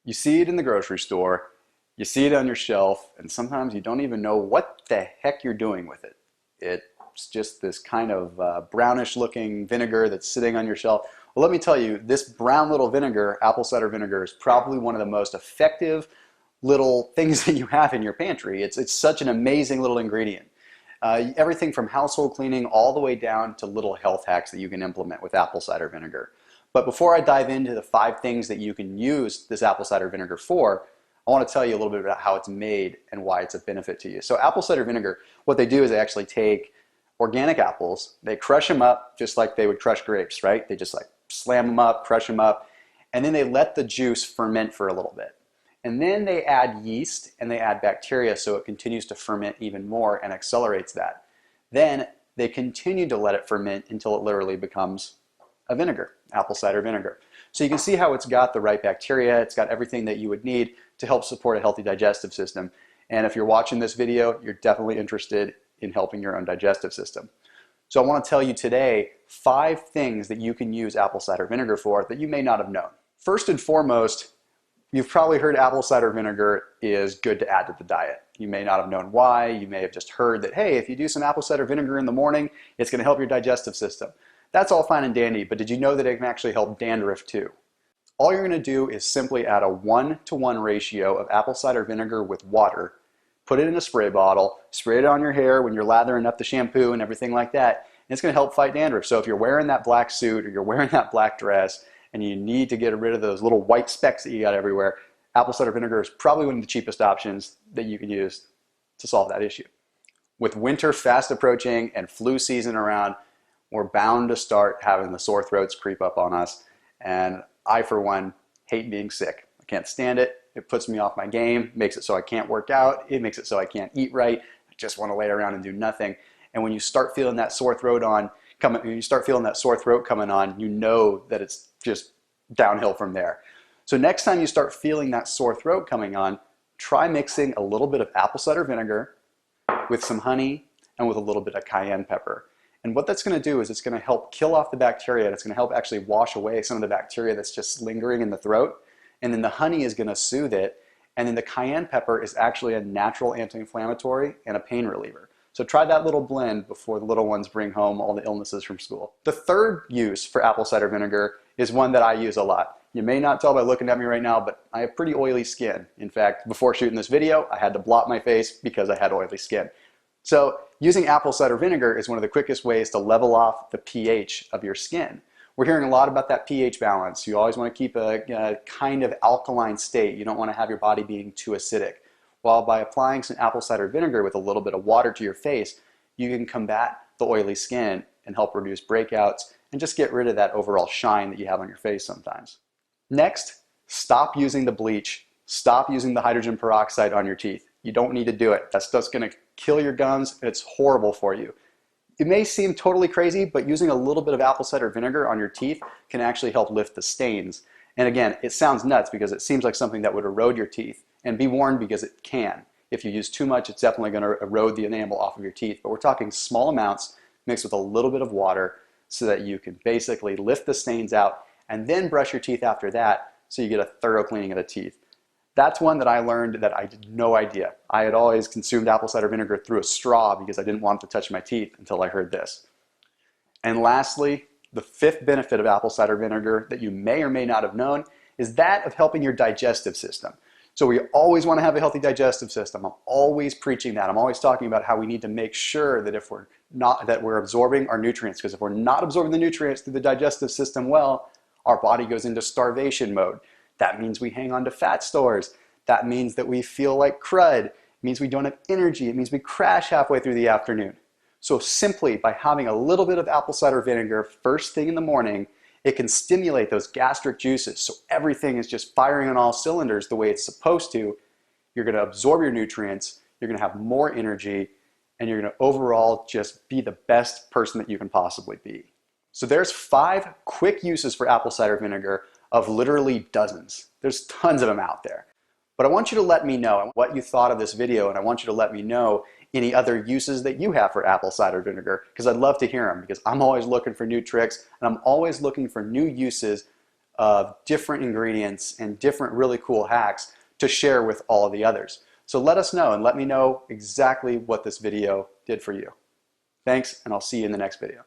You see it in the grocery store, you see it on your shelf, and sometimes you don't even know what the heck you're doing with it. It's just this kind of brownish looking vinegar that's sitting on your shelf. Well, let me tell you, this brown little vinegar, apple cider vinegar, is probably one of the most effective little things that you have in your pantry. It's such an amazing little ingredient. Everything from household cleaning all the way down to little health hacks that you can implement with apple cider vinegar. But before I dive into the 5 things that you can use this apple cider vinegar for, I want to tell you a little bit about how it's made and why it's a benefit to you. So apple cider vinegar, what they do is they actually take organic apples, they crush them up just like they would crush grapes, right? They just like slam them up, crush them up, and then they let the juice ferment for a little bit. And then they add yeast and they add bacteria so it continues to ferment even more and accelerates that. Then they continue to let it ferment until it literally becomes a vinegar, apple cider vinegar. So you can see how it's got the right bacteria, it's got everything that you would need to help support a healthy digestive system. And if you're watching this video, you're definitely interested in helping your own digestive system. So I want to tell you today 5 things that you can use apple cider vinegar for that you may not have known. First and foremost, you've probably heard apple cider vinegar is good to add to the diet. You may not have known why. You may have just heard that, hey, if you do some apple cider vinegar in the morning, it's going to help your digestive system. That's all fine and dandy, but did you know that it can actually help dandruff too? All you're going to do is simply add a 1-to-1 ratio of apple cider vinegar with water, put it in a spray bottle, spray it on your hair when you're lathering up the shampoo and everything like that, and it's going to help fight dandruff. So if you're wearing that black suit or you're wearing that black dress and you need to get rid of those little white specks that you got everywhere, apple cider vinegar is probably one of the cheapest options that you can use to solve that issue. With winter fast approaching and flu season around, we're bound to start having the sore throats creep up on us. And I, for one, hate being sick. I can't stand it. It puts me off my game, makes it so I can't work out. It makes it so I can't eat right. I just want to lay around and do nothing. And when you start feeling that sore throat coming on, you know that it's just downhill from there. So next time you start feeling that sore throat coming on, try mixing a little bit of apple cider vinegar with some honey and with a little bit of cayenne pepper. And what that's going to do is it's going to help kill off the bacteria, and it's going to help actually wash away some of the bacteria that's just lingering in the throat. And then the honey is going to soothe it. And then the cayenne pepper is actually a natural anti-inflammatory and a pain reliever. So try that little blend before the little ones bring home all the illnesses from school. The third use for apple cider vinegar is one that I use a lot. You may not tell by looking at me right now, but I have pretty oily skin. In fact, before shooting this video, I had to blot my face because I had oily skin. So using apple cider vinegar is one of the quickest ways to level off the pH of your skin. We're hearing a lot about that pH balance. You always want to keep a kind of alkaline state. You don't want to have your body being too acidic. While by applying some apple cider vinegar with a little bit of water to your face, you can combat the oily skin and help reduce breakouts and just get rid of that overall shine that you have on your face sometimes. Next, stop using the bleach. Stop using the hydrogen peroxide on your teeth. You don't need to do it. That stuff's going to kill your gums and it's horrible for you. It may seem totally crazy, but using a little bit of apple cider vinegar on your teeth can actually help lift the stains. And again, it sounds nuts because it seems like something that would erode your teeth. And be warned, because it can. If you use too much, it's definitely going to erode the enamel off of your teeth. But we're talking small amounts mixed with a little bit of water so that you can basically lift the stains out and then brush your teeth after that so you get a thorough cleaning of the teeth. That's one that I learned that I had no idea. I had always consumed apple cider vinegar through a straw because I didn't want it to touch my teeth until I heard this. And lastly, the 5th benefit of apple cider vinegar that you may or may not have known is that of helping your digestive system. So we always want to have a healthy digestive system. I'm always preaching that. I'm always talking about how we need to make sure that we're absorbing our nutrients, because if we're not absorbing the nutrients through the digestive system well, our body goes into starvation mode. That means we hang on to fat stores. That means that we feel like crud. It means we don't have energy. It means we crash halfway through the afternoon. So simply by having a little bit of apple cider vinegar first thing in the morning, it can stimulate those gastric juices so everything is just firing on all cylinders the way it's supposed to. You're going to absorb your nutrients, you're going to have more energy, and you're going to overall just be the best person that you can possibly be. So there's 5 quick uses for apple cider vinegar of literally dozens. There's tons of them out there. But I want you to let me know what you thought of this video, and I want you to let me know any other uses that you have for apple cider vinegar, because I'd love to hear them, because I'm always looking for new tricks and I'm always looking for new uses of different ingredients and different really cool hacks to share with all of the others. So let us know and let me know exactly what this video did for you. Thanks, and I'll see you in the next video.